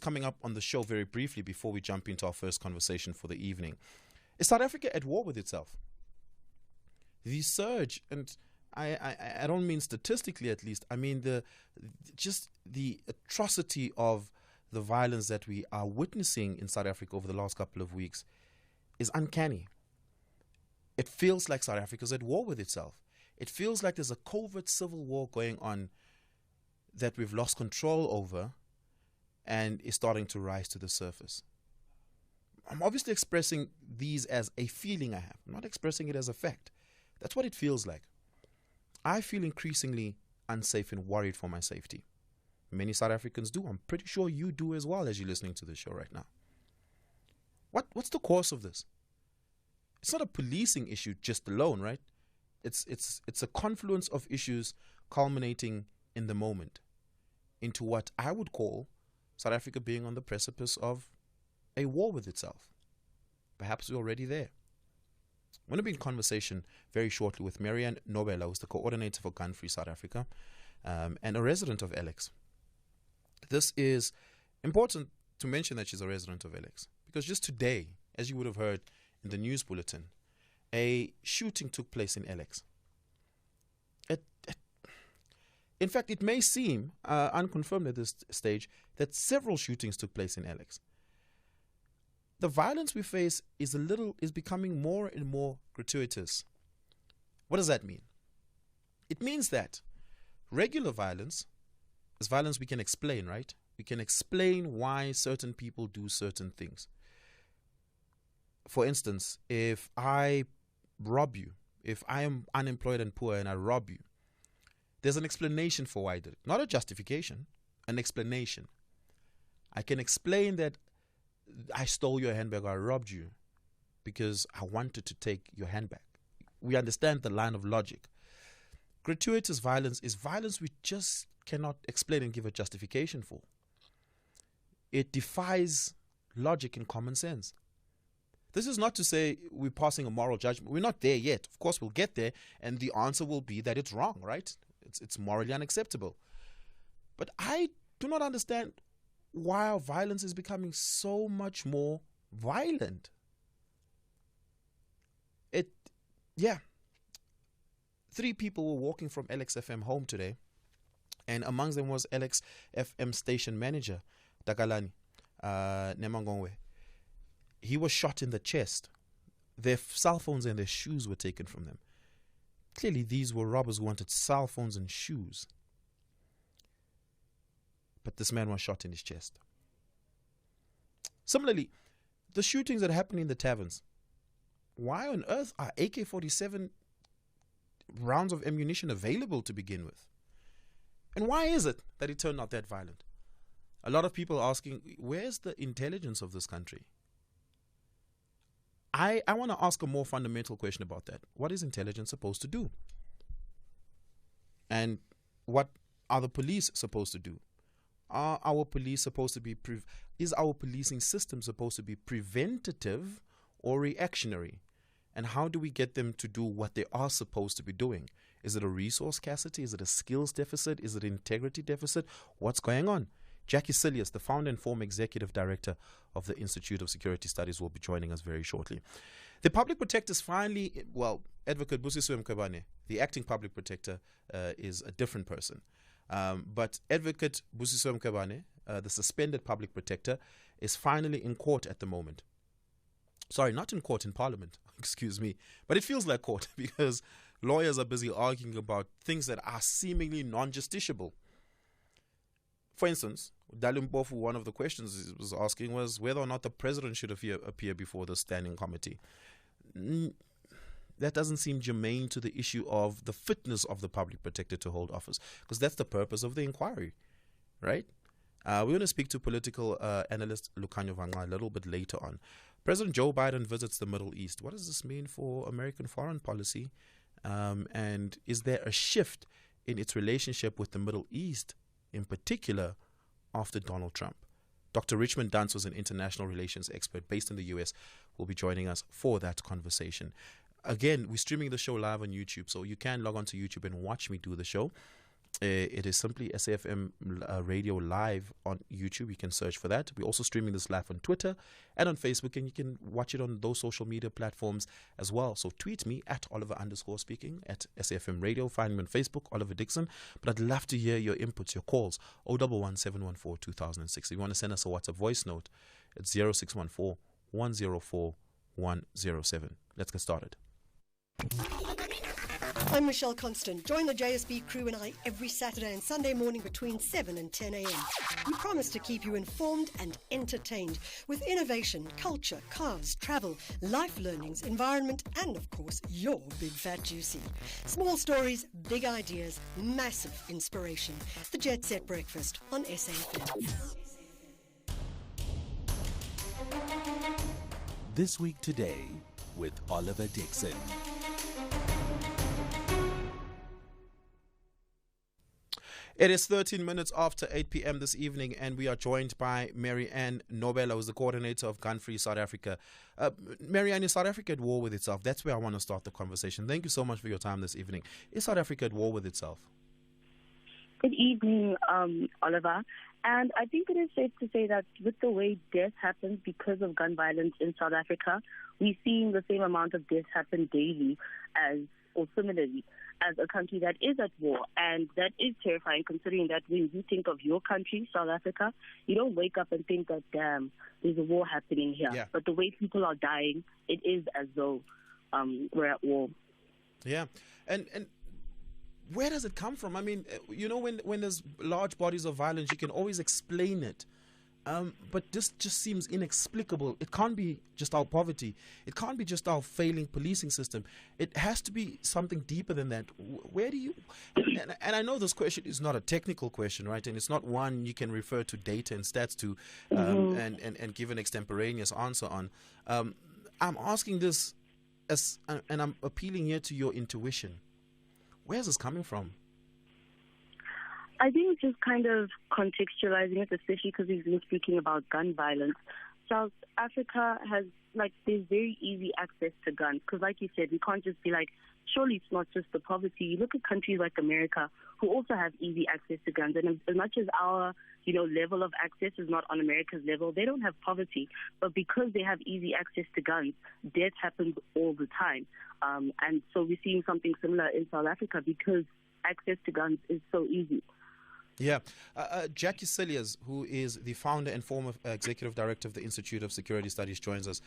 coming up on the show very briefly before we jump into our first conversation for the evening. Is South Africa at war with itself? The surge, and I don't mean statistically at least, I mean the atrocity of the violence that we are witnessing in South Africa over the last couple of weeks is uncanny. It feels like South Africa's at war with itself. It feels like there's a covert civil war going on that we've lost control over and is starting to rise to the surface. I'm obviously expressing these as a feeling I have. I'm not expressing it as a fact. That's what it feels like. I feel increasingly unsafe and worried for my safety. Many South Africans do. I'm pretty sure you do as well as you're listening to this show right now. What's the cause of this? It's not a policing issue just alone, right? It's a confluence of issues culminating in the moment into what I would call South Africa being on the precipice of a war with itself. Perhaps we're already there. I'm going to be in conversation very shortly with Marianne Nobela, who's the coordinator for Gun Free South Africa and a resident of Alex. This is important to mention that she's a resident of Alex because just today, as you would have heard in the news bulletin, a shooting took place in Alex. In fact, it may seem unconfirmed at this stage that several shootings took place in Alex. The violence we face is becoming more and more gratuitous. What does that mean? It means that regular violence is violence we can explain, right? We can explain why certain people do certain things. For instance, if I rob you, if I am unemployed and poor and I rob you, there's an explanation for why I did it. Not a justification, an explanation. I can explain that I stole your handbag or I robbed you because I wanted to take your handbag. We understand the line of logic. Gratuitous violence is violence we just cannot explain and give a justification for. It defies logic and common sense. This is not to say we're passing a moral judgment. We're not there yet. Of course, we'll get there, and the answer will be that it's wrong, right? It's morally unacceptable. But I do not understand why our violence is becoming so much more violent. Three people were walking from SAfm home today, and amongst them was SAfm station manager, Takalani Nemangongwe. He was shot in the chest. Their cell phones and their shoes were taken from them. Clearly, these were robbers who wanted cell phones and shoes. But this man was shot in his chest. Similarly, the shootings that happen in the taverns. Why on earth are AK-47 rounds of ammunition available to begin with? And why is it that it turned out that violent? A lot of people are asking, where's the intelligence of this country? I want to ask a more fundamental question about that. What is intelligence supposed to do? And what are the police supposed to do? Are our police supposed to be is our policing system supposed to be preventative or reactionary? And how do we get them to do what they are supposed to be doing? Is it a resource scarcity? Is it a skills deficit? Is it an integrity deficit? What's going on? Jackie Silius, the founder and former executive director of the Institute of Security Studies, will be joining us very shortly. The public protectors finally, Advocate Busisiwe Mkhwebane, the acting public protector, is a different person. But Advocate Busisiwe Mkhwebane, the suspended public protector, is finally in court at the moment. Sorry, not in court, in Parliament, excuse me. But it feels like court because lawyers are busy arguing about things that are seemingly non-justiciable. For instance, Dalimpofu, one of the questions he was asking was whether or not the president should appear before the standing committee. That doesn't seem germane to the issue of the fitness of the public protector to hold office, because that's the purpose of the inquiry, right? We're going to speak to political analyst Lukhanyo Vanga a little bit later on. President Joe Biden visits the Middle East. What does this mean for American foreign policy? And is there a shift in its relationship with the Middle East, in particular, after Donald Trump? Dr. Richmond Dunst was an international relations expert based in the US, will be joining us for that conversation. Again, we're streaming the show live on YouTube, so you can log on to YouTube and watch me do the show. It is simply SAfm Radio Live on YouTube. You can search for that. We're also streaming this live on Twitter and on Facebook, and you can watch it on those social media platforms as well. So tweet me at Oliver_speaking at SAfm Radio. Find me on Facebook, Oliver Dickson. But I'd love to hear your inputs, your calls. 011-714-2006. If you want to send us a WhatsApp voice note, it's 0614-104-107. Let's get started. I'm Michelle Constant. Join the JSB crew and I every Saturday and Sunday morning between 7 and 10 a.m. We promise to keep you informed and entertained with innovation, culture, cars, travel, life learnings, environment, and of course, your big fat juicy. Small stories, big ideas, massive inspiration. The Jet Set Breakfast on SAfm. This Week Today with Oliver Dickson. It is 13 minutes after 8 p.m. this evening, and we are joined by Mary Ann Nobela, who's the coordinator of Gun Free South Africa. Mary Ann, is South Africa at war with itself? That's where I want to start the conversation. Thank you so much for your time this evening. Is South Africa at war with itself? Good evening, Oliver. And I think it is safe to say that with the way death happens because of gun violence in South Africa, we're seeing the same amount of deaths happen daily or similarly as a country that is at war. And that is terrifying, considering that when you think of your country, South Africa, you don't wake up and think that, damn, there's a war happening here. Yeah. But the way people are dying, it is as though we're at war. Yeah. And where does it come from? I mean, you know, when there's large bodies of violence, you can always explain it. But this just seems inexplicable. It can't be just our poverty. It can't be just our failing policing system. It has to be something deeper than that. Where do you... And I know this question is not a technical question, right? And it's not one you can refer to data and stats to and give an extemporaneous answer on. I'm asking this, and I'm appealing here to your intuition. Where's this coming from? I think just kind of contextualizing it, especially because we've been speaking about gun violence. South Africa has, there's very easy access to guns. Because like you said, we can't just be like, surely it's not just the poverty. You look at countries like America who also have easy access to guns. And as much as our, level of access is not on America's level, they don't have poverty. But because they have easy access to guns, death happens all the time. And so we're seeing something similar in South Africa because access to guns is so easy. Yeah. Jackie Cilliers, who is the founder and former executive director of the Institute of Security Studies, joins us.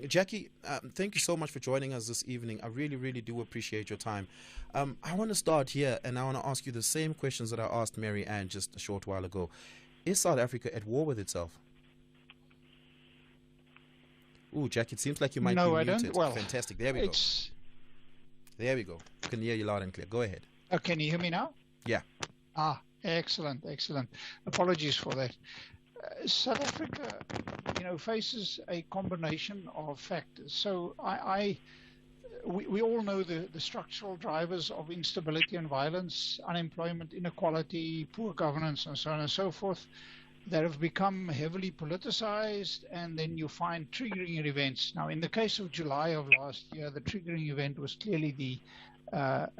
Jackie, thank you so much for joining us this evening. I really, really do appreciate your time. I want to start here, and I want to ask you the same questions that I asked Mary Ann just a short while ago. Is South Africa at war with itself? Ooh, Jackie, it seems like you might be muted. I don't. Well, fantastic. There we go. There we go. I can hear you loud and clear. Go ahead. Oh, can you hear me now? Yeah. Excellent. Apologies for that. South Africa, faces a combination of factors. So we all know the structural drivers of instability and violence, unemployment, inequality, poor governance, and so on and so forth, that have become heavily politicized, and then you find triggering events. Now, in the case of July of last year, the triggering event was clearly the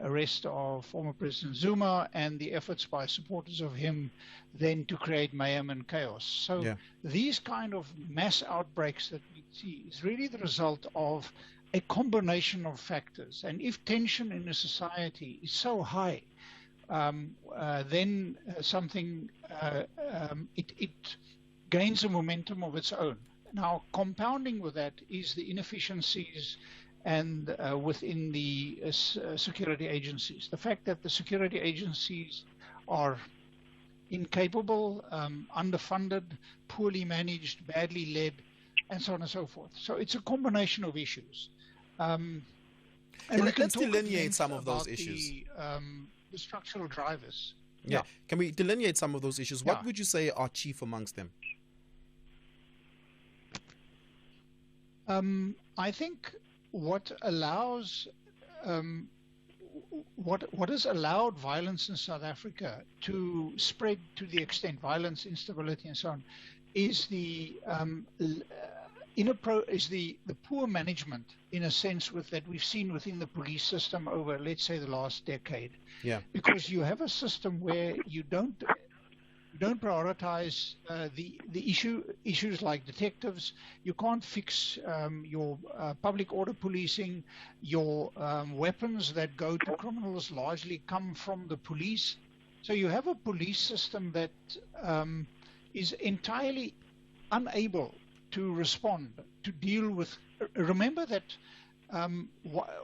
arrest of former President Zuma and the efforts by supporters of him then to create mayhem and chaos. So these kind of mass outbreaks that we see is really the result of a combination of factors. And if tension in a society is so high, then something, it gains a momentum of its own. Now, compounding with that is the inefficiencies and within the security agencies. The fact that the security agencies are incapable, underfunded, poorly managed, badly led, and so on and so forth. So it's a combination of issues. And let's delineate some of those issues. The structural drivers. Yeah. Can we delineate some of those issues? What would you say are chief amongst them? I think what allows what has allowed violence in South Africa to spread to the extent, violence, instability, and so on, is the is the poor management, in a sense, with that we've seen within the police system over, let's say, the last decade. Yeah. Because you have a system where you don't prioritize the issues like detectives. You can't fix your public order policing. Your weapons that go to criminals largely come from the police. So you have a police system that is entirely unable to respond, to deal with. Remember that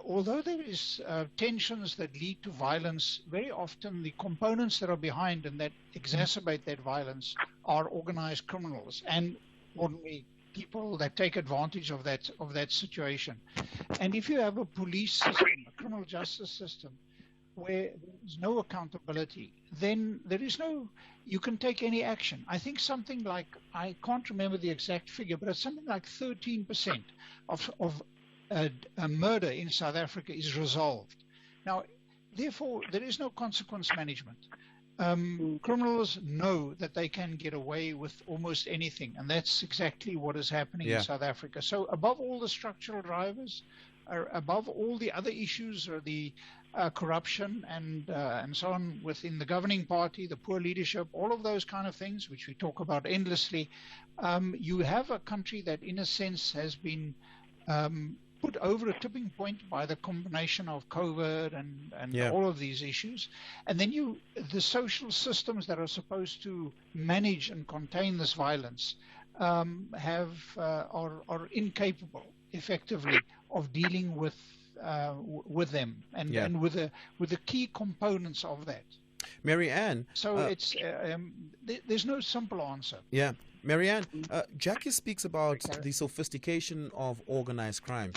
although there is tensions that lead to violence, very often the components that are behind and that exacerbate that violence are organized criminals and ordinary people that take advantage of that situation. And if you have a police system, a criminal justice system, where there is no accountability, then there is you can take any action. I think something like, I can't remember the exact figure, but it's something like 13% of murder in South Africa is resolved. Now, therefore, there is no consequence management. Criminals know that they can get away with almost anything, and that's exactly what is happening in South Africa. So above all the structural drivers, above all the other issues, or the corruption and so on within the governing party, the poor leadership, all of those kind of things, which we talk about endlessly, you have a country that, in a sense, has been put over a tipping point by the combination of COVID and all of these issues. And then the social systems that are supposed to manage and contain this violence are incapable, effectively, of dealing with them and with the key components of that. Mary Ann. So it's there's no simple answer. Yeah. Mary Ann, Jackie speaks about the sophistication of organized crime.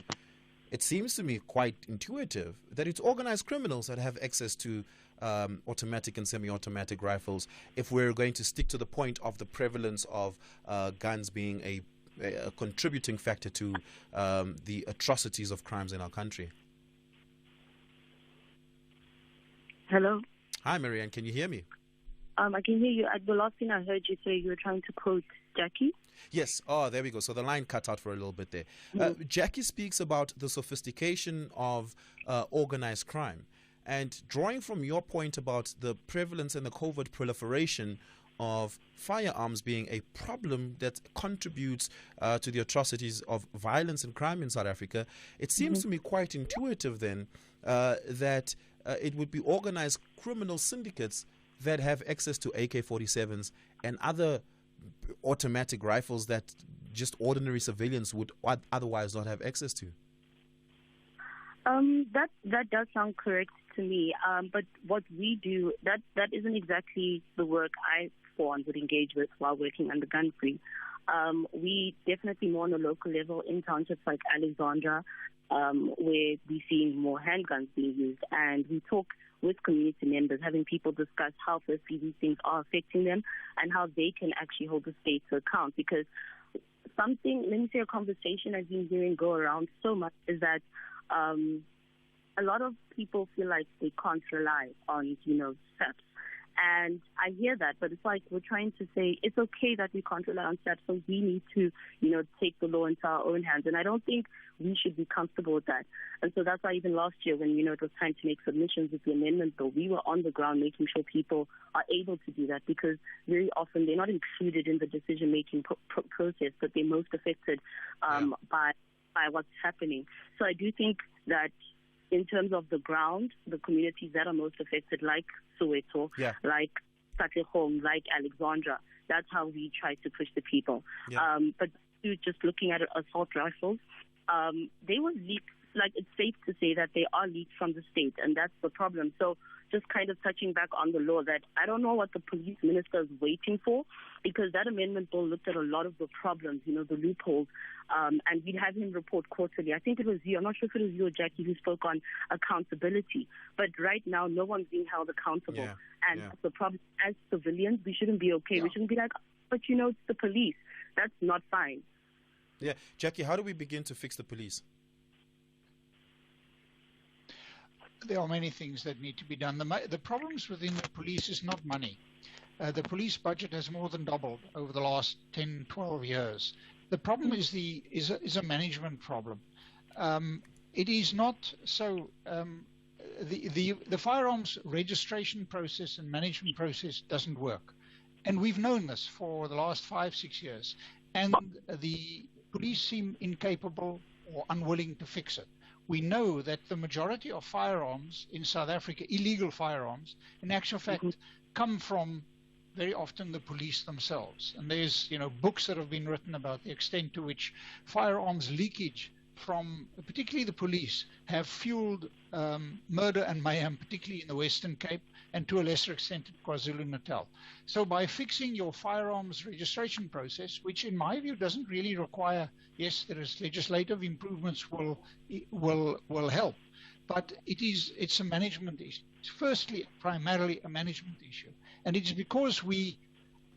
It seems to me quite intuitive that it's organized criminals that have access to automatic and semi-automatic rifles, if we're going to stick to the point of the prevalence of guns being a contributing factor to the atrocities of crimes in our country. Hello? Hi, Mary Ann, can you hear me? I can hear you. The last thing I heard you say, you were trying to quote Jackie. Yes. Oh, there we go. So the line cut out for a little bit there. Jackie speaks about the sophistication of organized crime. And drawing from your point about the prevalence and the covert proliferation of firearms being a problem that contributes to the atrocities of violence and crime in South Africa, it seems to me quite intuitive then that it would be organized criminal syndicates that have access to AK-47s and other automatic rifles that just ordinary civilians would otherwise not have access to. That does sound correct to me. But what we do, that isn't exactly the work I, for one, would engage with while working under gun free. We definitely more on a local level in townships like Alexandra, where we're seeing more handguns being used, and we talk with community members, having people discuss how firstly these things are affecting them and how they can actually hold the state to account. Because let me say a conversation I've been hearing go around so much is that a lot of people feel like they can't rely on, SAPs. And I hear that, but it's like we're trying to say it's okay that we can't rely on SAPs, so we need to, take the law into our own hands. And I don't think we should be comfortable with that. And so that's why even last year when, it was time to make submissions with the amendment bill, we were on the ground making sure people are able to do that, because very often they're not included in the decision-making process, but they're most affected by what's happening. So I do think that in terms of the ground, the communities that are most affected, like Soweto, like Katlehong, like Alexandra, that's how we try to push the people. But just looking at assault rifles, they were leaked. Like, it's safe to say that they are leaked from the state, and that's the problem. So just kind of touching back on the law, that I don't know what the police minister is waiting for, because that amendment bill looked at a lot of the problems, the loopholes, and we'd have him report quarterly. I think it was you, I'm not sure if it was you or Jackie, who spoke on accountability. But right now, no one's being held accountable. And the problem, as civilians, we shouldn't be okay. We shouldn't be like, but it's the police. That's not fine. Yeah. Jackie, how do we begin to fix the police? There are many things that need to be done. The problems within the police is not money. The police budget has more than doubled over the last 10, 12 years. The problem is a management problem. It is not so. The firearms registration process and management process doesn't work, and we've known this for the last 5-6 years. And the police seem incapable or unwilling to fix it. We know that the majority of firearms in South Africa, illegal firearms, in actual fact, come from very often the police themselves. And there's, books that have been written about the extent to which firearms leakage from particularly the police have fueled murder and mayhem, particularly in the Western Cape and to a lesser extent in KwaZulu-Natal. So by fixing your firearms registration process, which in my view doesn't really require, yes, there is legislative improvements will help, but it's a management issue. It's firstly, primarily a management issue. And it's because we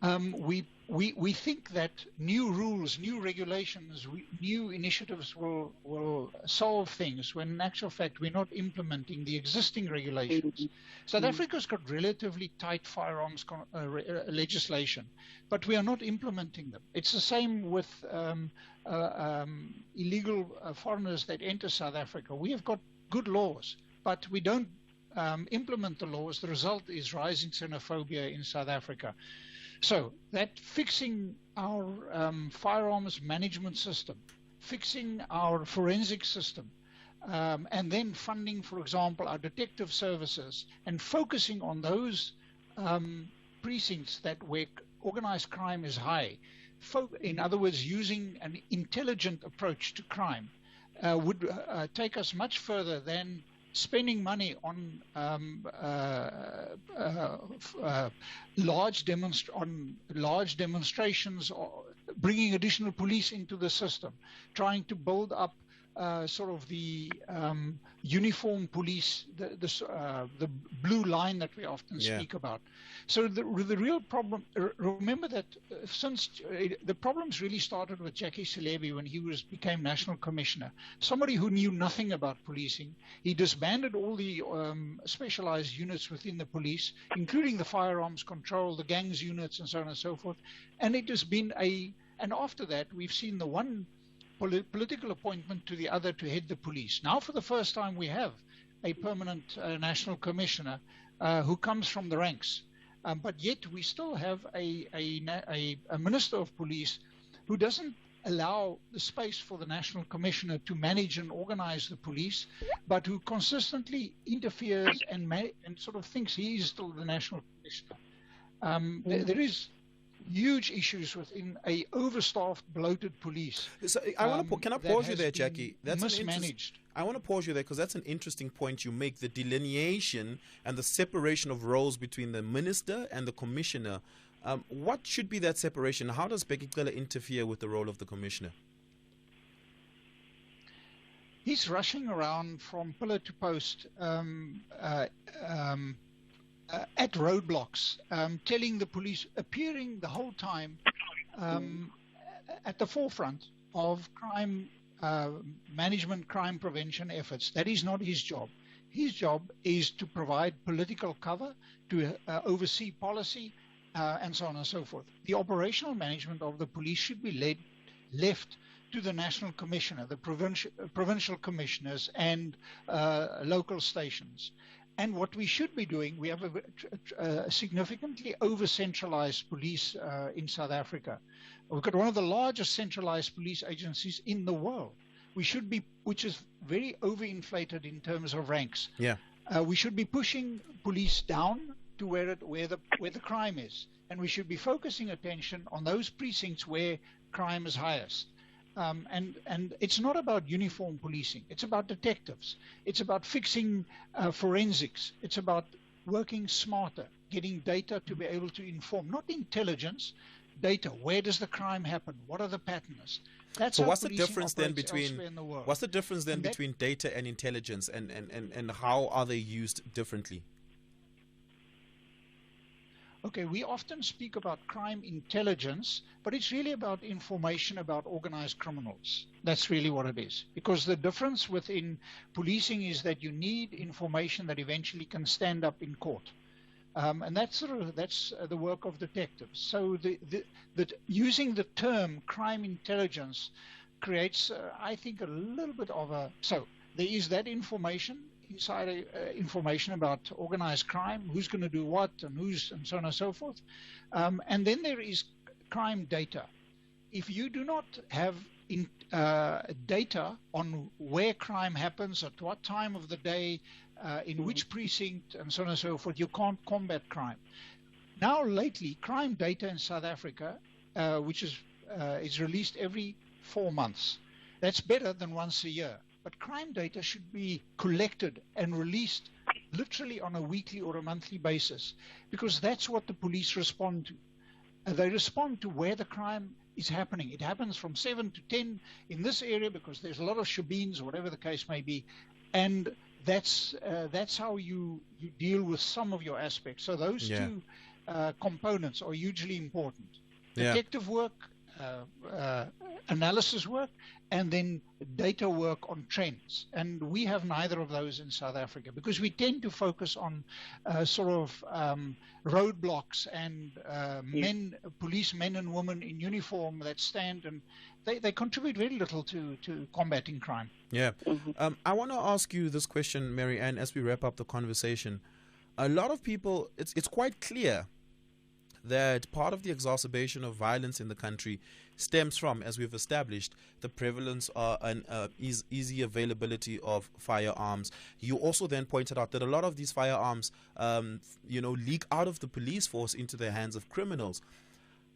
think that new rules, new regulations, new initiatives will solve things, when in actual fact we're not implementing the existing regulations. South Africa's got relatively tight firearms legislation, but we are not implementing them. It's the same with illegal foreigners that enter South Africa. We have got good laws, but we don't implement the laws. The result is rising xenophobia in South Africa. So that fixing our firearms management system, fixing our forensic system, and then funding, for example, our detective services, and focusing on those precincts where organized crime is high. In other words, using an intelligent approach to crime would take us much further than spending money on large demonstrations, or bringing additional police into the system, trying to build up sort of the uniform police, the blue line that we often speak about. So the real problem, remember that since the problems really started with Jackie Selebi when he became National Commissioner, somebody who knew nothing about policing. He disbanded all the specialized units within the police, including the firearms control, the gangs units, and so on and so forth. And it has been and after that, we've seen the one political appointment to the other to head the police. Now, for the first time, we have a permanent national commissioner who comes from the ranks. But yet we still have a minister of police who doesn't allow the space for the national commissioner to manage and organize the police, but who consistently interferes and sort of thinks he is still the national commissioner. There is huge issues within a overstaffed, bloated police. So can I pause you there, Jackie? That's mismanaged. I want to pause you there because that's an interesting point you make, the delineation and the separation of roles between the minister and the commissioner. What should be that separation? How does Bheki Cele interfere with the role of the commissioner? He's rushing around from pillar to post at roadblocks, telling the police, appearing the whole time at the forefront of crime management, crime prevention efforts. That is not his job. His job is to provide political cover, to oversee policy, and so on and so forth. The operational management of the police should be left to the national commissioner, the provincial commissioners, and local stations. And what we should be doing, we have a significantly over-centralized police in South Africa. We've got one of the largest centralized police agencies in the world. Which is very overinflated in terms of ranks. Yeah. We should be pushing police down to where the crime is, and we should be focusing attention on those precincts where crime is highest. And it's not about uniform policing. It's about detectives. It's about fixing forensics. It's about working smarter, getting data to be able to inform, not intelligence, data. Where does the crime happen? What are the patterns? That's so what's the difference then between between data and intelligence, and how are they used differently? Okay, we often speak about crime intelligence, but it's really about information about organized criminals. That's really what it is. Because the difference within policing is that you need information that eventually can stand up in court. And that's the work of detectives. So using the term crime intelligence creates, I think, a little bit of a... So there is that information, inside information about organized crime, who's going to do what and so on and so forth. And then there is crime data. If you do not have data on where crime happens, at what time of the day, in which precinct, and so on and so forth, you can't combat crime. Now, lately, crime data in South Africa, which is released every 4 months. That's better than once a year. But crime data should be collected and released literally on a weekly or a monthly basis, because that's what the police respond to. They respond to where the crime is happening. It happens from 7 to 10 in this area because there's a lot of shebeens, or whatever the case may be, and that's how you deal with some of your aspects. So those two components are hugely important. Detective work, analysis work, and then data work on trends. And we have neither of those in South Africa because we tend to focus on roadblocks and policemen and women in uniform that stand, and they contribute very little to combating crime. Yeah. I want to ask you this question, Mary Ann, as we wrap up the conversation. A lot of people, it's quite clear that part of the exacerbation of violence in the country stems from, as we've established, the prevalence and easy availability of firearms. You also then pointed out that a lot of these firearms, leak out of the police force into the hands of criminals.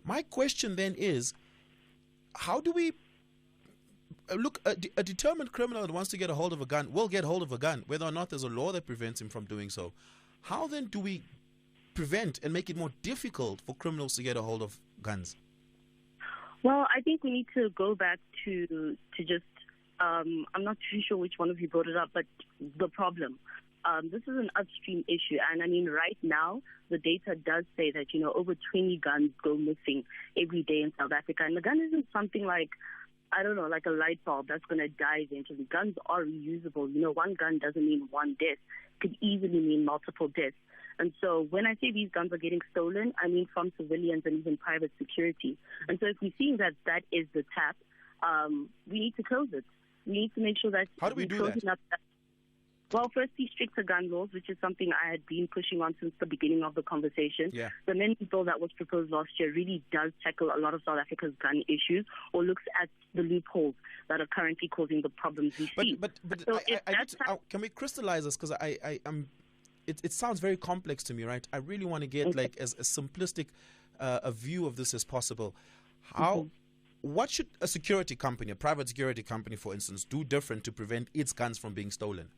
My question then is, how do we look? A determined criminal that wants to get a hold of a gun will get hold of a gun, whether or not there's a law that prevents him from doing so. How then do we prevent and make it more difficult for criminals to get a hold of guns? Well, I think we need to go back to just, I'm not too sure which one of you brought it up, but the problem. This is an upstream issue. And I mean, right now, the data does say that, over 20 guns go missing every day in South Africa. And the gun isn't something like, I don't know, like a light bulb that's going to die eventually. Guns are reusable. One gun doesn't mean one death. It could easily mean multiple deaths. And so when I say these guns are getting stolen, I mean from civilians and even private security. And so if we're seeing that is the tap, we need to close it. We need to make sure that... How do we do that? Well, firstly, stricter gun laws, which is something I had been pushing on since the beginning of the conversation. Yeah. The amendment bill that was proposed last year really does tackle a lot of South Africa's gun issues, or looks at the loopholes that are currently causing the problems we see. But so can we crystallize this? Because it sounds very complex to me, right? I really want to get as simplistic a view of this as possible. What should a security company, a private security company, for instance, do different to prevent its guns from being stolen?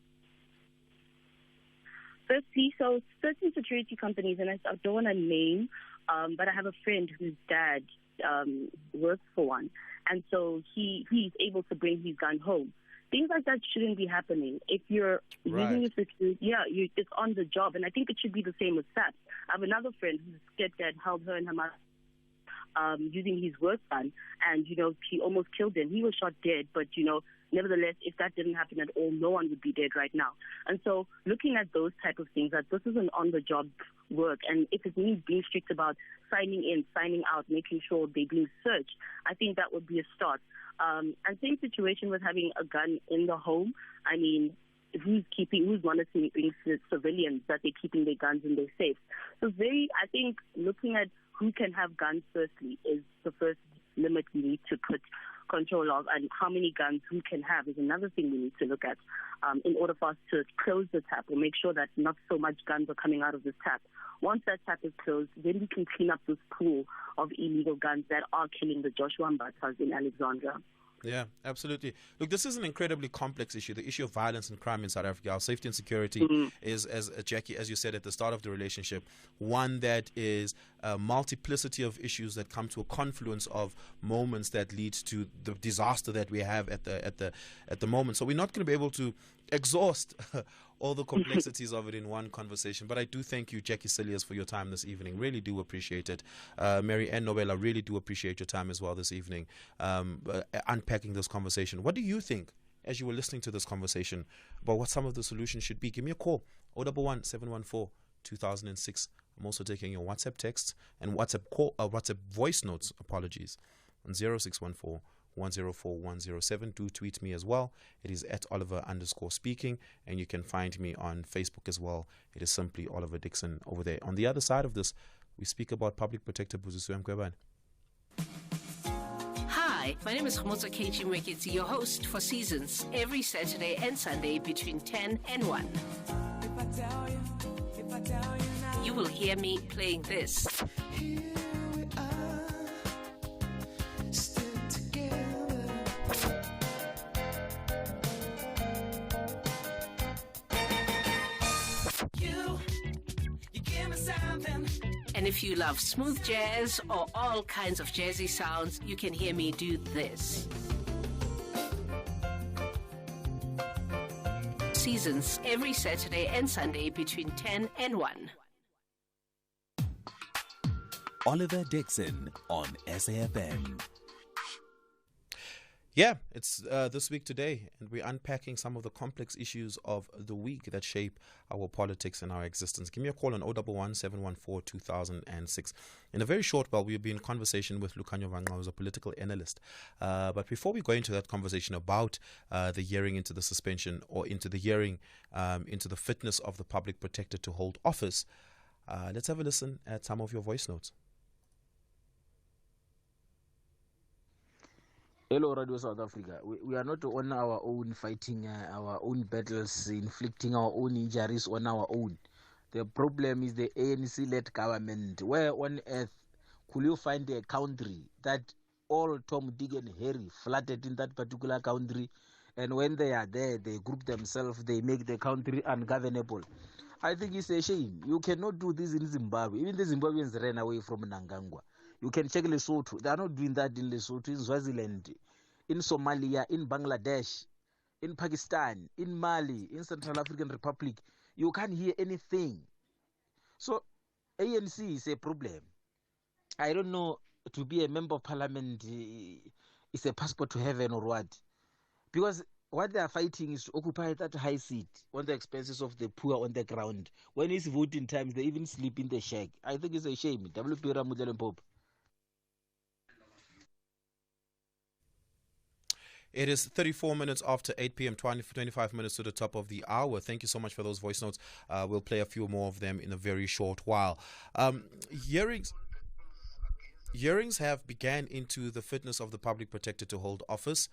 Firstly, so certain security companies, and I don't want to name, but I have a friend whose dad works for one, and so he's able to bring his gun home. Things like that shouldn't be happening. If you're using your security, it's on the job, and I think it should be the same with SAfm. I have another friend whose stepdad held her and her mother using his work gun, and he almost killed them. He was shot dead, but nevertheless, if that didn't happen at all, no one would be dead right now. And so looking at those type of things, that this is an on-the-job work, and if it means being strict about signing in, signing out, making sure they're being searched, I think that would be a start. And same situation with having a gun in the home. I mean, who's monitoring civilians that they're keeping their guns in their safes? So I think looking at who can have guns firstly is the first limit we need to put control of, and how many guns who can have is another thing we need to look at in order for us to close the tap or make sure that not so much guns are coming out of this tap. Once that tap is closed, then we can clean up this pool of illegal guns that are killing the Joshua Mbatas in Alexandra. Yeah, absolutely. Look, this is an incredibly complex issue, the issue of violence and crime in South Africa. Our safety and security is, as Jackie, as you said at the start of the relationship, one that is a multiplicity of issues that come to a confluence of moments that lead to the disaster that we have at the moment. So we're not going to be able to exhaust all the complexities of it in one conversation. But I do thank you, Jackie Cilliers, for your time this evening. Really do appreciate it. Mary Ann Nobel, I really do appreciate your time as well this evening, unpacking this conversation. What do you think, as you were listening to this conversation, about what some of the solutions should be? Give me a call, 011 714 2006. I'm also taking your WhatsApp texts and WhatsApp voice notes, apologies, on 0614 104 107. Do tweet me as well. It is at Oliver_speaking, and you can find me on Facebook as well. It is simply Oliver Dickson over there. On the other side of this, we speak about Public Protector Busisiwe Mkhwebane. Hi, my name is Khmotso Keiji Mwekitsi, your host for Seasons, every Saturday and Sunday between 10 and 1. You will hear me playing this. And if you love smooth jazz or all kinds of jazzy sounds, you can hear me do this. Seasons, every Saturday and Sunday between 10 and 1. Oliver Dickson on SAfm. Yeah, it's this week today, and we're unpacking some of the complex issues of the week that shape our politics and our existence. Give me a call on 011 714 2006. In a very short while, we'll be in conversation with Lukhanyo Vangqa, who's a political analyst. But before we go into that conversation about the hearing into the suspension, or into the hearing into the fitness of the public protector to hold office, let's have a listen at some of your voice notes. Hello, Radio South Africa. We are not on our own fighting our own battles, inflicting our own injuries on our own. The problem is the ANC-led government. Where on earth could you find a country that all Tom, Dick and Harry flooded in that particular country, and when they are there, they group themselves, they make the country ungovernable? I think it's a shame. You cannot do this in Zimbabwe. Even the Zimbabweans ran away from Nangangwa. You can check Lesotho. They are not doing that in Lesotho, in Swaziland, in Somalia, in Bangladesh, in Pakistan, in Mali, in Central African Republic. You can't hear anything. So ANC is a problem. I don't know, to be a member of parliament is a passport to heaven or what. Because what they are fighting is to occupy that high seat on the expenses of the poor on the ground. When it's voting times, they even sleep in the shack. I think it's a shame. WP Ramudel and Pope. It is 34 minutes after 8 p.m., 25 minutes to the top of the hour. Thank you so much for those voice notes. We'll play a few more of them in a very short while. Hearings have began into the fitness of the public protector to hold office.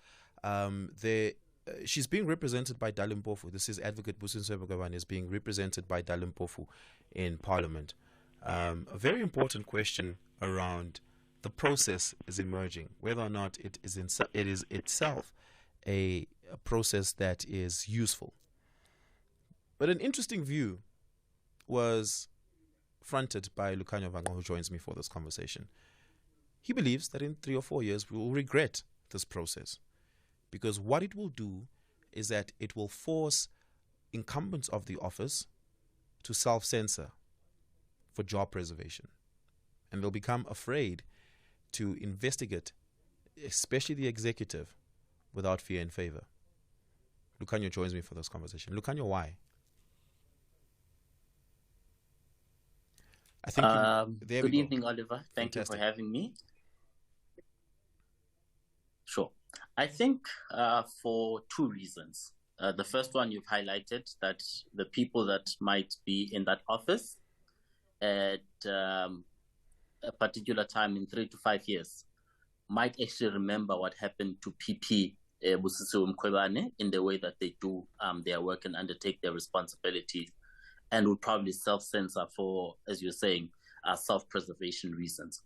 She's being represented by Dalim Mpofu. This is Advocate Busisiwe Mkhwebane is being represented by Dalim Mpofu in Parliament. A very important question around the process is emerging, whether or not it is itself a process that is useful. But an interesting view was fronted by Lukhanyo Vangqa, who joins me for this conversation. He believes that in 3 or 4 years we will regret this process, because what it will do is that it will force incumbents of the office to self-censor for job preservation, and they'll become afraid to investigate, especially the executive, without fear and favor. Lukhanyo joins me for this conversation. Lukhanyo, why? I think good evening, Oliver. Thank you for having me. Sure. I think for 2 reasons. The first one you've highlighted, that the people that might be in that office at a particular time in 3 to 5 years might actually remember what happened to PP Busisiwe Mkhwebane in the way that they do their work and undertake their responsibilities, and would probably self-censor for, as you're saying, self-preservation reasons.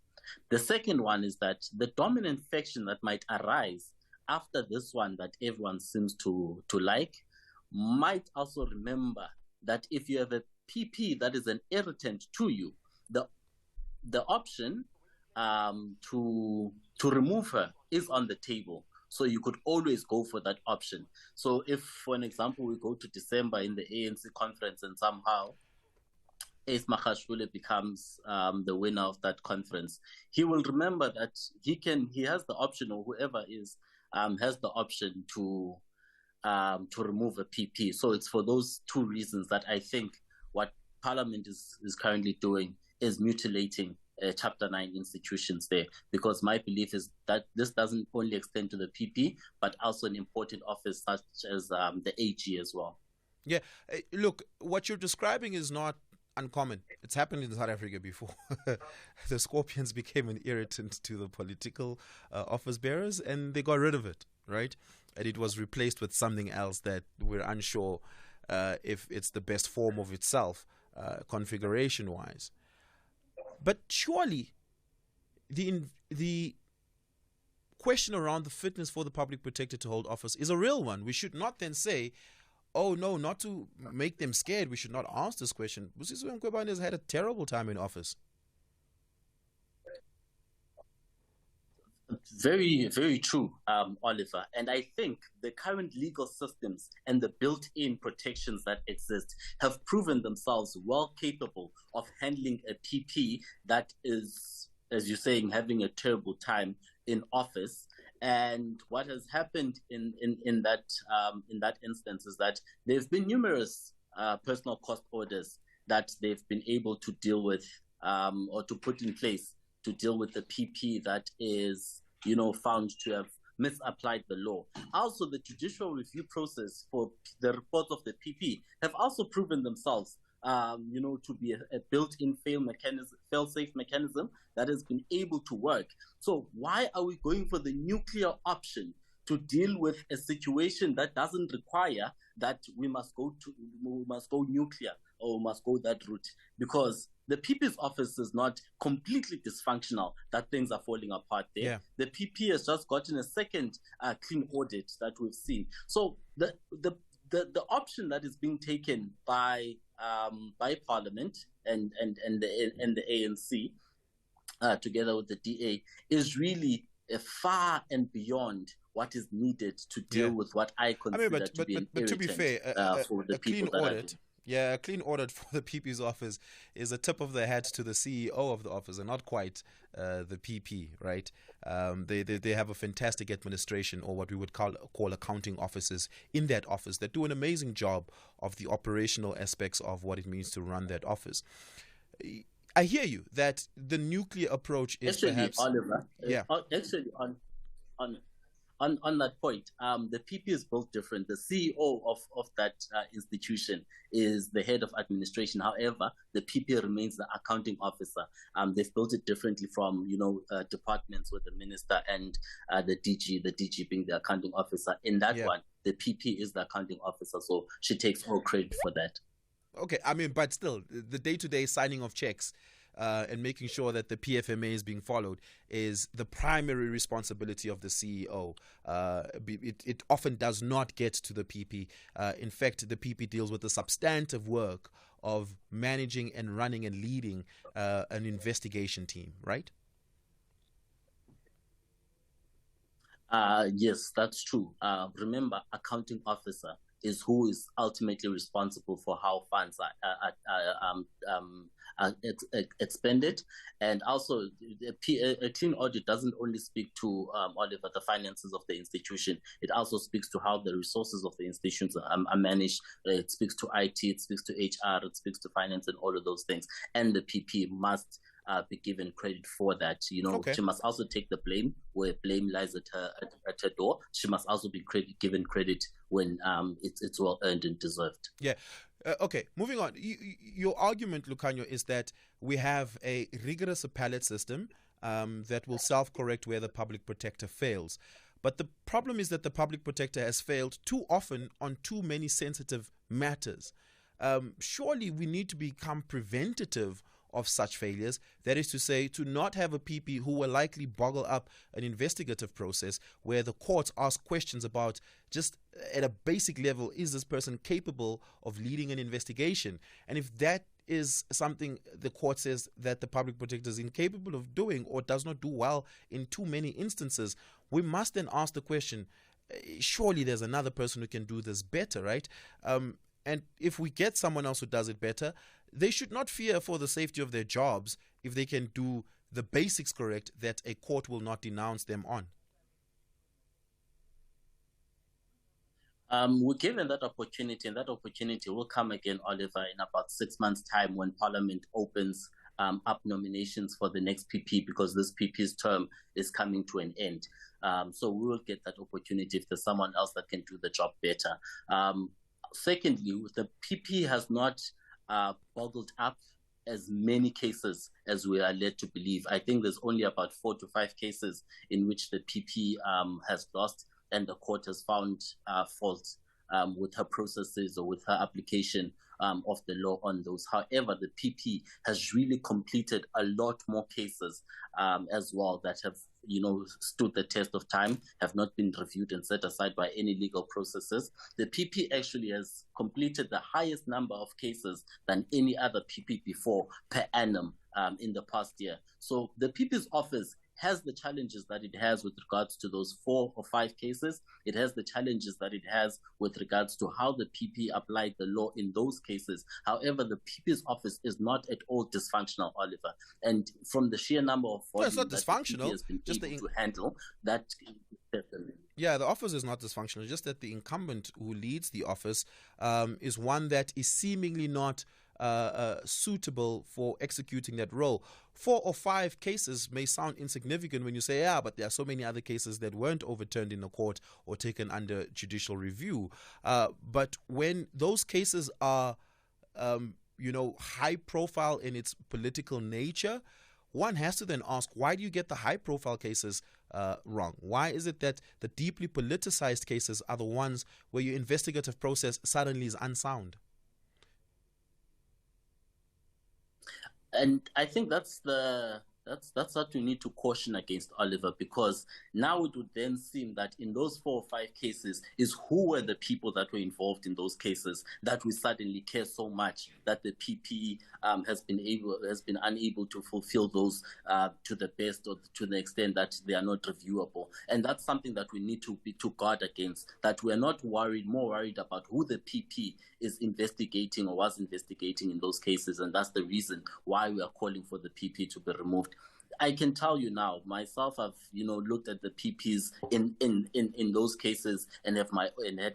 The second one is that the dominant faction that might arise after this one that everyone seems to like might also remember that if you have a PP that is an irritant to you, the option to remove her is on the table. So you could always go for that option. So if, for an example, we go to December in the ANC conference and somehow Ace Magashule becomes the winner of that conference, he will remember that he has the option, or whoever is has the option to remove a PP. So it's for those 2 reasons that I think what Parliament is currently doing is mutilating Chapter 9 institutions there, because my belief is that this doesn't only extend to the PP, but also an important office such as the AG as well. Yeah, look, what you're describing is not uncommon. It's happened in South Africa before. The Scorpions became an irritant to the political office bearers, and they got rid of it, right? And it was replaced with something else that we're unsure if it's the best form of itself, configuration-wise. But surely the question around the fitness for the public protector to hold office is a real one. We should not then say, oh no, not to make them scared, we should not ask this question. Busisiwe Mkhwebane has had a terrible time in office. Very, very true, Oliver. And I think the current legal systems and the built-in protections that exist have proven themselves well capable of handling a PP that is, as you're saying, having a terrible time in office. And what has happened in that instance is that there've been numerous personal cost orders that they've been able to deal with or to put in place to deal with the PP that is, found to have misapplied the law. Also, the judicial review process for the reports of the PP have also proven themselves, to be a built-in fail-safe mechanism that has been able to work. So why are we going for the nuclear option to deal with a situation that doesn't require that we must go nuclear or we must go that route? Because the PP's office is not completely dysfunctional, that things are falling apart there. Yeah. The PP has just gotten a second clean audit that we've seen. So the option that is being taken by Parliament and the ANC together with the DA is really far and beyond what is needed to deal with what I consider to be an irritant to be fair, for the a people clean that audit. Yeah, a clean audit for the PP's office is a tip of the hat to the CEO of the office and not quite the PP, right? They have a fantastic administration, or what we would call accounting officers in that office that do an amazing job of the operational aspects of what it means to run that office. I hear you that the nuclear approach is perhaps... Oliver, yeah. Actually, on that point, the PP is built different. The CEO of that institution is the head of administration. However, the PP remains the accounting officer. They've built it differently from departments with the minister and the DG being the accounting officer. In that one, the PP is the accounting officer, so she takes all credit for that. Okay, but still, the day-to-day signing of checks and making sure that the PFMA is being followed is the primary responsibility of the CEO. It often does not get to the PP. In fact, the PP deals with the substantive work of managing and running and leading an investigation team, right? Yes, that's true. Remember, accounting officer is who is ultimately responsible for how funds are expended. And also, a clean audit doesn't only speak to, Oliver, the finances of the institution. It also speaks to how the resources of the institutions are managed. It speaks to IT, it speaks to HR, it speaks to finance and all of those things. And the PP must be given credit for that. Okay. She must also take the blame where blame lies at her door. She must also be given credit when it's well earned and deserved. Yeah. Okay, moving on. Your argument, Lucanio, is that we have a rigorous appellate system that will self-correct where the public protector fails. But the problem is that the public protector has failed too often on too many sensitive matters. Surely we need to become preventative of such failures. That is to say, to not have a PP who will likely boggle up an investigative process where the courts ask questions about just at a basic level, is this person capable of leading an investigation? And if that is something the court says that the public protector is incapable of doing or does not do well in too many instances, we must then ask the question, surely there's another person who can do this better, right? And if we get someone else who does it better, they should not fear for the safety of their jobs if they can do the basics correct that a court will not denounce them on. We're given that opportunity, and that opportunity will come again, Oliver, in about 6 months' time when Parliament opens up nominations for the next PP because this PP's term is coming to an end. So we will get that opportunity if there's someone else that can do the job better. Secondly, the PP has not boggled up as many cases as we are led to believe. I think there's only about 4 to 5 cases in which the PP has lost and the court has found fault with her processes or with her application of the law on those. However, the PP has really completed a lot more cases as well that have, stood the test of time, have not been reviewed and set aside by any legal processes. The PP actually has completed the highest number of cases than any other PP before per annum in the past year. So the PP's office has the challenges that it has with regards to those 4 or 5 cases. It has the challenges that it has with regards to how the PP applied the law in those cases. However, the PP's office is not at all dysfunctional, Oliver. And from the sheer number of it's not that dysfunctional. the PP has been able to handle, that yeah, the office is not dysfunctional. Just that the incumbent who leads the office is one that is seemingly not suitable for executing that role. 4 or 5 cases may sound insignificant when you say, yeah, but there are so many other cases that weren't overturned in the court or taken under judicial review. But when those cases are, high profile in its political nature, one has to then ask, why do you get the high profile cases wrong? Why is it that the deeply politicized cases are the ones where your investigative process suddenly is unsound? And I think that's what we need to caution against, Oliver, because now it would then seem that in those 4 or 5 cases is who were the people that were involved in those cases that we suddenly care so much that the PP has been unable to fulfill those to the best or to the extent that they are not reviewable. And that's something that we need to guard against, that we're not more worried about who the PP is investigating or was investigating in those cases, and that's the reason why we are calling for the PP to be removed. I can tell you now, myself, I've looked at the PPs in those cases and had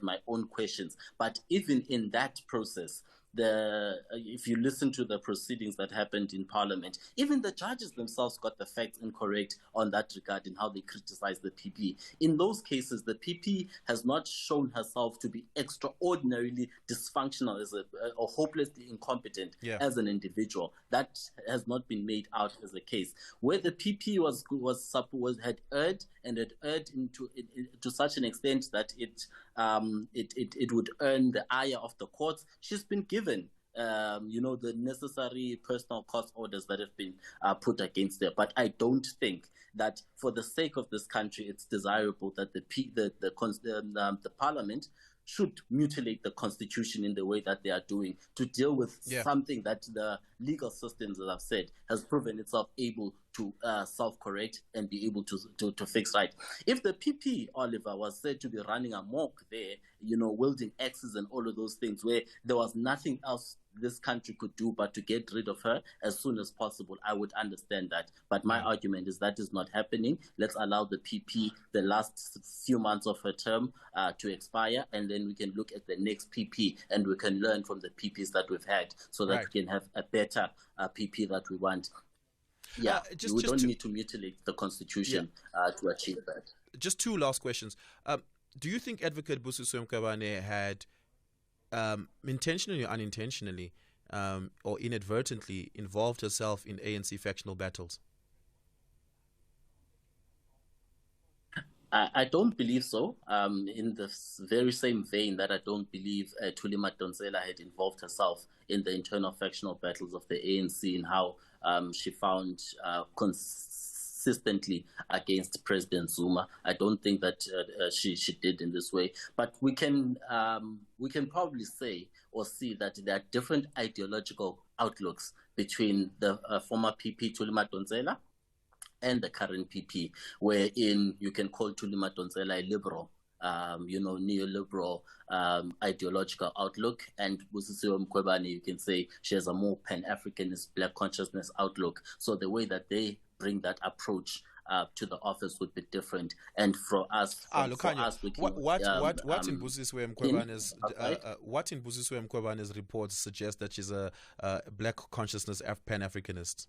my own questions. But even in that process, if you listen to the proceedings that happened in Parliament, even the judges themselves got the facts incorrect on that regard in how they criticized the PP. In those cases, the PP has not shown herself to be extraordinarily dysfunctional or hopelessly incompetent as an individual. That has not been made out as a case. Where the PP had erred to such an extent that it would earn the ire of the courts, she's been given the necessary personal court orders that have been put against her. But I don't think that for the sake of this country, it's desirable that the Parliament should mutilate the Constitution in the way that they are doing to deal with something that the legal systems, as I've said, has proven itself able to self-correct and be able to fix right. If the PP, Oliver, was said to be running amok there, wielding axes and all of those things, where there was nothing else this country could do but to get rid of her as soon as possible, I would understand that. But my argument is that is not happening. Let's allow the PP the last few months of her term to expire, and then we can look at the next PP and we can learn from the PPs that we've had so that we can have a better PP that we want. Yeah, we don't need to mutilate the Constitution to achieve that. Just 2 last questions. Do you think Advocate Busisiwe Mkhwebane had intentionally or unintentionally or inadvertently involved herself in ANC factional battles? I don't believe so. In the very same vein that I don't believe Thuli Madonsela had involved herself in the internal factional battles of the ANC and how she found consistently against President Zuma. I don't think that she did in this way. But we can probably say or see that there are different ideological outlooks between the former PP Thuli Madonsela and the current PP, wherein you can call Thuli Madonsela a liberal, neoliberal ideological outlook, and Busisiwe Mkhwebane, you can say she has a more Pan-Africanist, Black consciousness outlook. So the way that they bring that approach to the office would be different. And for us, what in Busiswe Mkwebane's reports suggest that she's a black consciousness Pan-Africanist?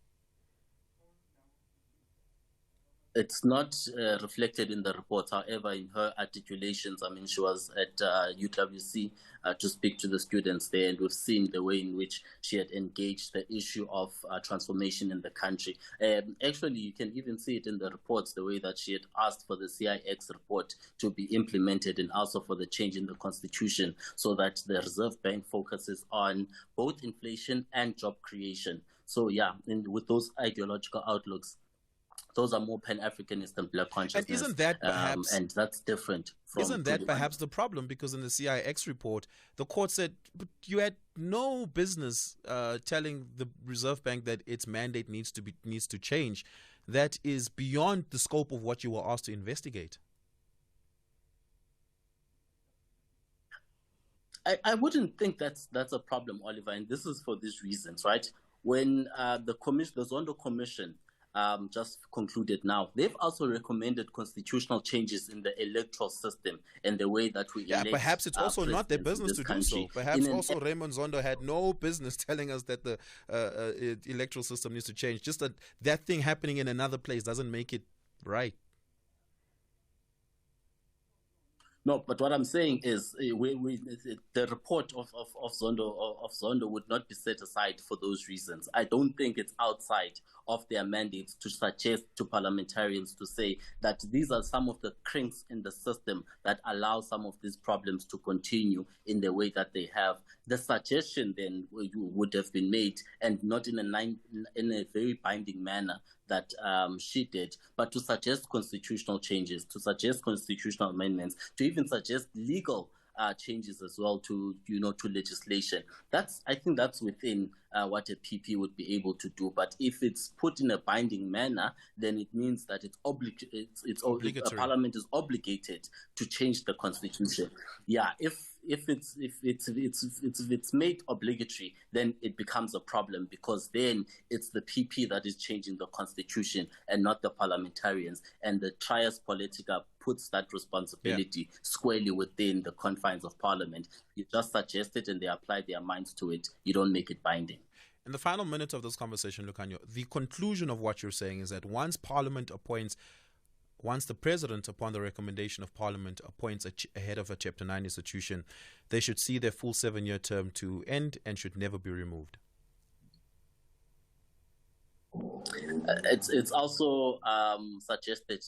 It's not reflected in the report. However, in her articulations, I mean, she was at UWC to speak to the students there, and we've seen the way in which she had engaged the issue of transformation in the country. Actually, you can even see it in the reports, the way that she had asked for the CIX report to be implemented, and also for the change in the constitution, so that the Reserve Bank focuses on both inflation and job creation. So yeah, and with those ideological outlooks, those are more Pan-Africanist than black consciousness. And isn't that perhaps... and that's different from... Isn't that perhaps the problem? Because in the CIX report, the court said, but you had no business telling the Reserve Bank that its mandate needs to change. That is beyond the scope of what you were asked to investigate. I wouldn't think that's a problem, Oliver, and this is for these reasons, right? When the Zondo Commission just concluded now, they've also recommended constitutional changes in the electoral system and the way that we elect. Perhaps it's also not their business to do so. Perhaps also Raymond Zondo had no business telling us that the electoral system needs to change. Just that thing happening in another place doesn't make it right. No, but what I'm saying is the report of Zondo would not be set aside for those reasons. I don't think it's outside of their mandates to suggest to parliamentarians to say that these are some of the kinks in the system that allow some of these problems to continue in the way that they have. The suggestion then would have been made, and not in a very binding manner that she did, but to suggest constitutional changes, to suggest constitutional amendments, to even suggest legal changes as well to legislation. I think that's within what a PP would be able to do. But if it's put in a binding manner, then it means that it's obligatory. Parliament is obligated to change the constitution. Yeah, if it's made obligatory, then it becomes a problem, because then it's the PP that is changing the constitution and not the parliamentarians. And the trias politica puts that responsibility squarely within the confines of Parliament. You just suggest it and they apply their minds to it. You don't make it binding. In the final minute of this conversation, Lucanio, the conclusion of what you're saying is that once the President, upon the recommendation of Parliament, appoints a head of a Chapter 9 institution, they should see their full 7-year term to end and should never be removed. It's also suggested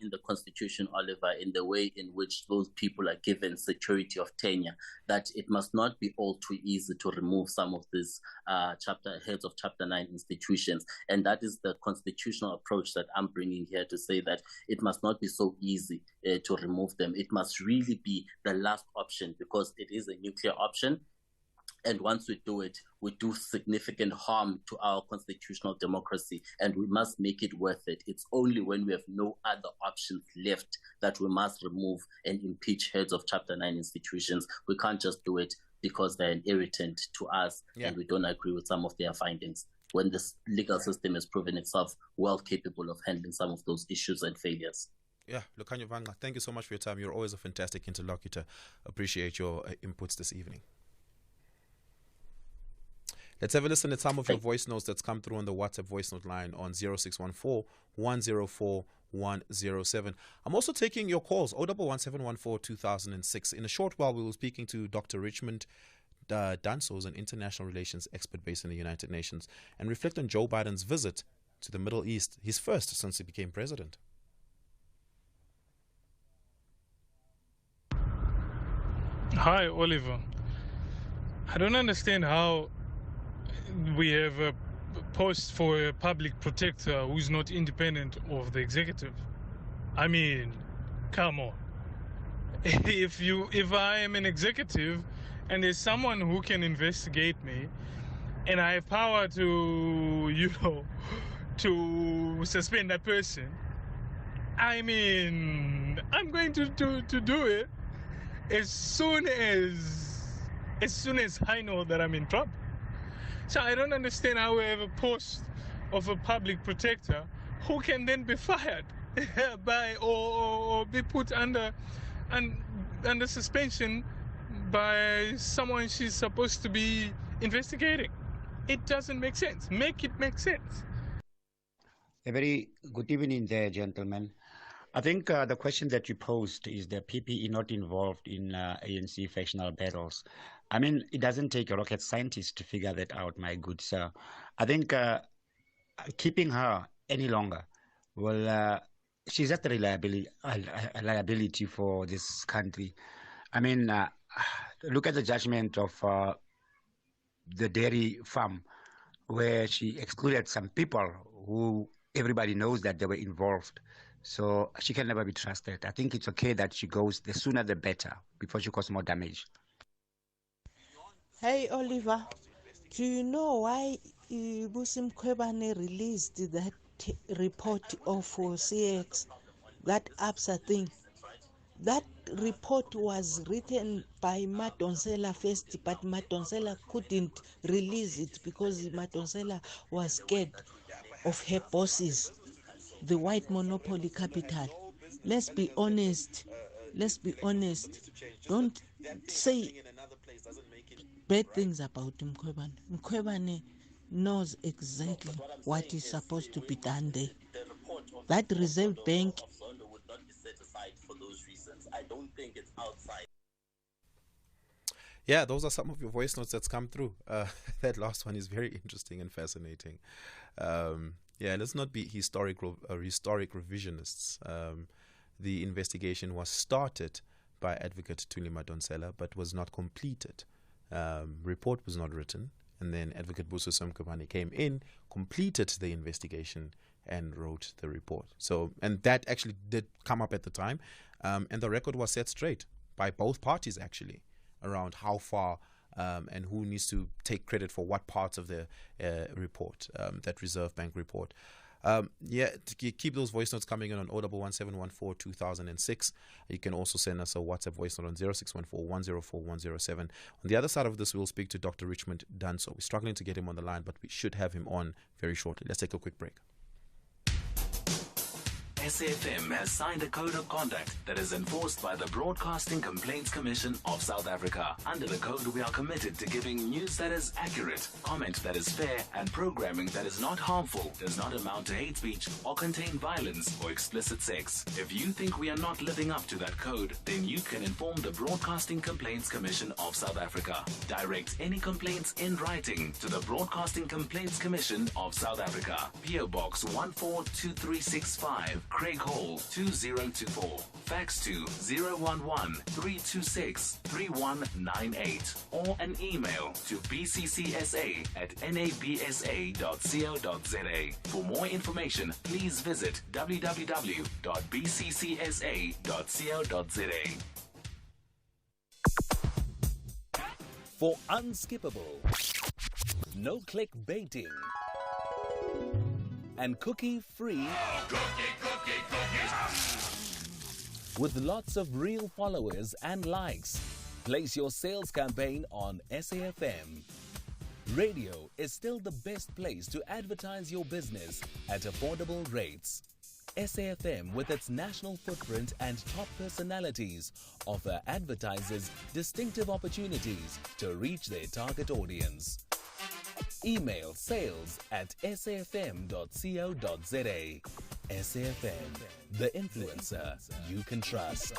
in the Constitution, Oliver, in the way in which those people are given security of tenure, that it must not be all too easy to remove some of these heads of Chapter 9 institutions. And that is the constitutional approach that I'm bringing here, to say that it must not be so easy to remove them. It must really be the last option, because it is a nuclear option. And once we do it, we do significant harm to our constitutional democracy, and we must make it worth it. It's only when we have no other options left that we must remove and impeach heads of Chapter 9 institutions. We can't just do it because they're an irritant to us and we don't agree with some of their findings, when the legal system has proven itself well capable of handling some of those issues and failures. Yeah, Lucanio Vanga, thank you so much for your time. You're always a fantastic interlocutor. Appreciate your inputs this evening. Let's have a listen at some of your voice notes that's come through on the WhatsApp voice note line on 0614-104-107. I'm also taking your calls, 011-714-2006. In a short while, we will be speaking to Dr. Richmond Danso, who's an international relations expert based in the United Nations, and reflect on Joe Biden's visit to the Middle East, his first since he became president. Hi, Oliver. I don't understand how we have a post for a public protector who's not independent of the executive. I mean, come on. If I am an executive and there's someone who can investigate me, and I have power to, to suspend that person, I mean, I'm going to do it as soon as I know that I'm in trouble. So I don't understand how we have a post of a public protector who can then be fired or be put under suspension by someone she's supposed to be investigating. It doesn't make sense. Make it make sense. A very good evening there, gentlemen. I think the question that you posed is the PPE not involved in ANC factional battles. I mean, it doesn't take a rocket scientist to figure that out, my good sir. I think keeping her any longer will, she's just a liability for this country. I mean, look at the judgment of the dairy farm, where she excluded some people who everybody knows that they were involved. So she can never be trusted. I think it's okay that she goes, the sooner the better, before she causes more damage. Hey, Oliver, do you know why Busim Kwebane released that report of CX, that ABSA thing? That report was written by Madonsela first, but Madonsela couldn't release it because Madonsela was scared of her bosses, the white monopoly capital. Let's be honest. Don't say bad things about Mkhwebane. Mkhwebane knows exactly what is supposed to be done there. That Reserve Bank would not be set aside for those reasons. I don't think it's outside. Yeah, those are some of your voice notes that's come through. That last one is very interesting and fascinating. Yeah, let's not be historic revisionists. The investigation was started by Advocate Thuli Madonsela, but was not completed. Report was not written, and then Advocate Busiso Mkhwebane came in, completed the investigation, and wrote the report. So, and that actually did come up at the time, and the record was set straight by both parties actually around how far and who needs to take credit for what parts of the report, that Reserve Bank report. Yeah, keep those voice notes coming in on 011-714-2006. You can also send us a WhatsApp voice note on 0614-104-107. On the other side of this, we'll speak to Dr. Richmond Dunso. We're struggling to get him on the line, but we should have him on very shortly. Let's take a quick break. SAfm has signed a code of conduct that is enforced by the Broadcasting Complaints Commission of South Africa. Under the code, we are committed to giving news that is accurate, comment that is fair, and programming that is not harmful, does not amount to hate speech, or contain violence or explicit sex. If you think we are not living up to that code, then you can inform the Broadcasting Complaints Commission of South Africa. Direct any complaints in writing to the Broadcasting Complaints Commission of South Africa. PO Box 142365. Craig Hall 2024. Fax to 011-326-3198 or an email to bccsa@nabsa.co.za. For more information, please visit www.bccsa.co.za. For unskippable, no clickbaiting, and cookie-free, with lots of real followers and likes. Place your sales campaign on SAfm. Radio is still the best place to advertise your business at affordable rates. SAfm, with its national footprint and top personalities, offer advertisers distinctive opportunities to reach their target audience. Email sales@safm.co.za. SAfm, the influencer you can trust.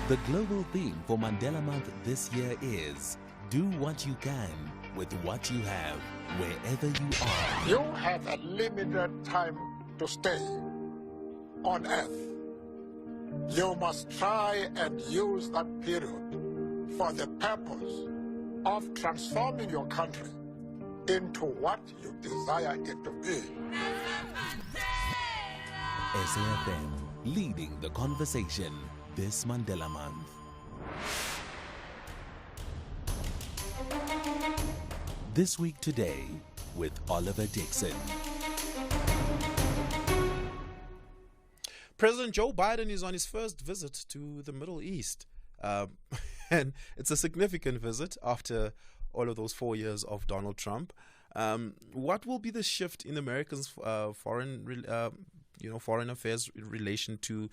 The global theme for Mandela Month this year is do what you can with what you have, wherever you are. You have a limited time to stay on earth. You must try and use that period for the purpose of transforming your country into what you desire it to be. SAfm, leading the conversation this Mandela Month. This Week Today with Oliver Dickson. President Joe Biden is on his first visit to the Middle East. And it's a significant visit after all of those 4 years of Donald Trump. What will be the shift in Americans' foreign affairs in relation to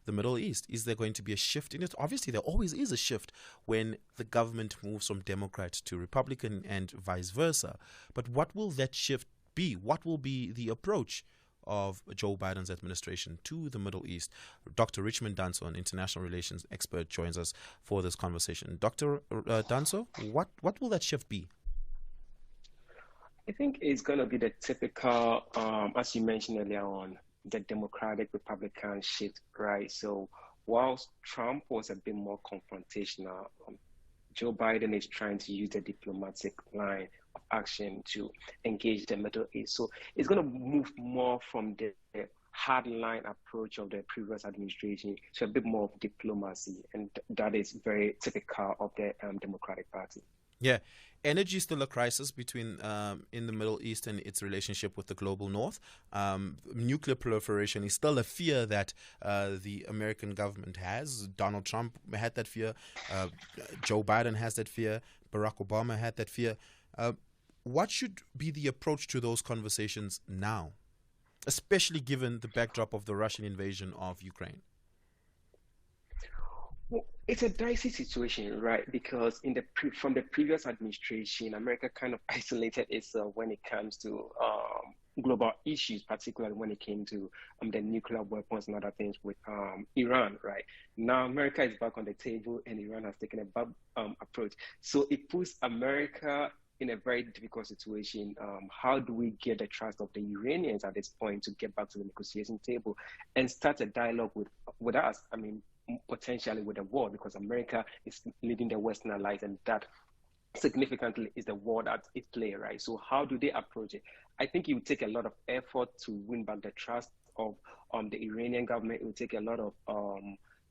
the Middle East? Is there going to be a shift in it? Obviously, there always is a shift when the government moves from Democrat to Republican and vice versa. But what will that shift be? What will be the approach of Joe Biden's administration to the Middle East? Dr. Richmond Danso, an international relations expert, joins us for this conversation. Dr. Danso, what will that shift be? I think it's going to be the typical, as you mentioned earlier on, the Democratic-Republican shift, right? So whilst Trump was a bit more confrontational, Joe Biden is trying to use the diplomatic line of action to engage the Middle East. So it's going to move more from the hardline approach of the previous administration to a bit more of diplomacy, and that is very typical of the Democratic Party. Yeah. Energy is still a crisis between in the Middle East and its relationship with the global North. Nuclear proliferation is still a fear that the American government has. Donald Trump had that fear. Joe Biden has that fear. Barack Obama had that fear. What should be the approach to those conversations now, especially given the backdrop of the Russian invasion of Ukraine? Well, it's a dicey situation, right? Because from the previous administration, America kind of isolated itself when it comes to global issues, particularly when it came to the nuclear weapons and other things with Iran, right? Now America is back on the table and Iran has taken a bad approach. So it puts America in a very difficult situation. How do we get the trust of the Iranians at this point to get back to the negotiation table and start a dialogue with us? I mean, potentially with a war, because America is leading the Western allies, and that significantly is the war that is play, right? So how do they approach it? I think it would take a lot of effort to win back the trust of the Iranian government. It would take a lot of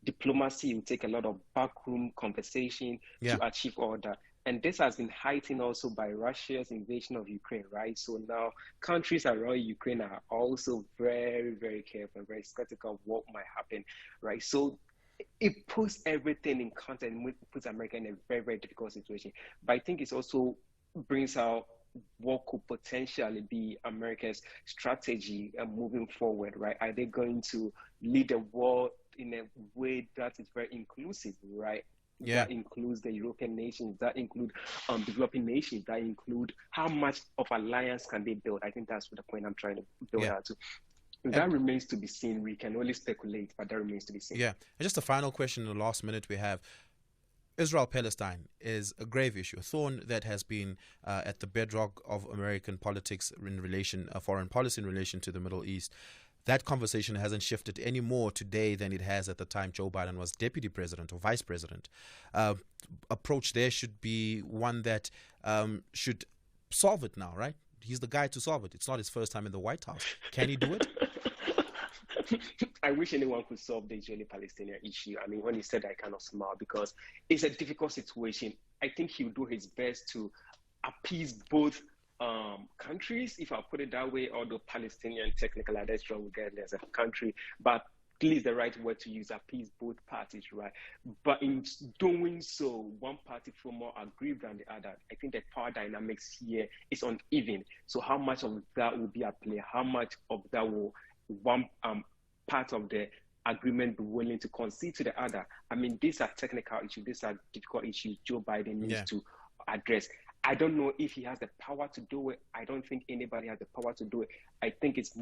diplomacy. It would take a lot of backroom conversation to achieve all that. And this has been heightened also by Russia's invasion of Ukraine, right? So now countries around Ukraine are also very, very careful, very skeptical of what might happen, right? So it puts everything in context and puts America in a very, very difficult situation. But I think it also brings out what could potentially be America's strategy moving forward, right? Are they going to lead the world in a way that is very inclusive, right? Yeah. That includes the European nations, that include developing nations, that include how much of alliance can they build. I think that's the point I'm trying to build out to. That remains to be seen. We can only speculate, but that remains to be seen. Yeah. And just a final question in the last minute we have. Israel-Palestine is a grave issue, a thorn that has been at the bedrock of American politics in relation, foreign policy in relation to the Middle East. That conversation hasn't shifted any more today than it has at the time Joe Biden was deputy president or vice president. Approach there should be one that should solve it now, right? He's the guy to solve it. It's not his first time in the White House. Can he do it? I wish anyone could solve the Israeli-Palestinian issue. I mean, when he said that, I kind of smiled because it's a difficult situation. I think he'll do his best to appease both countries, if I put it that way, although Palestinian technically are strong regarded as a country, but at least the right word to use, appease both parties, right? But in doing so, one party feel more aggrieved than the other. I think the power dynamics here is uneven. So how much of that will be at play? How much of that will one part of the agreement be willing to concede to the other? I mean, these are technical issues. These are difficult issues Joe Biden needs to address. I don't know if he has the power to do it. I don't think anybody has the power to do it. I think it's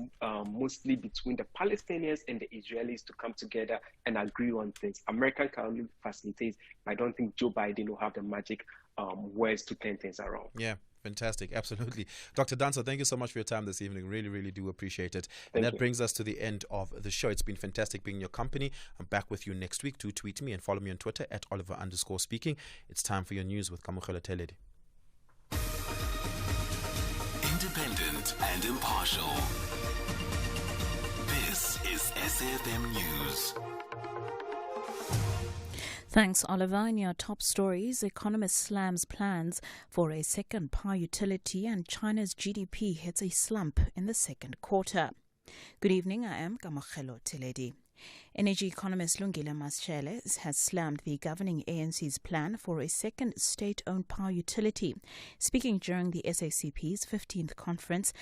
mostly between the Palestinians and the Israelis to come together and agree on things. America can only facilitate. I don't think Joe Biden will have the magic words to turn things around. Yeah. Fantastic. Absolutely. Dr. Danso, thank you so much for your time this evening. Really, really do appreciate it. And that brings us to the end of the show. It's been fantastic being in your company. I'm back with you next week. Do tweet me and follow me on Twitter at Oliver_speaking. It's time for your news with Kamukhela Teledi. Independent and impartial. This is SAfm News. Thanks, Oliver. In your top stories, Economist slams plans for a second power utility and China's GDP hits a slump in the second quarter. Good evening, I am Kamukhela Teledi. Energy economist Lungile Maschele has slammed the governing ANC's plan for a second state-owned power utility. Speaking during the SACP's 15th conference,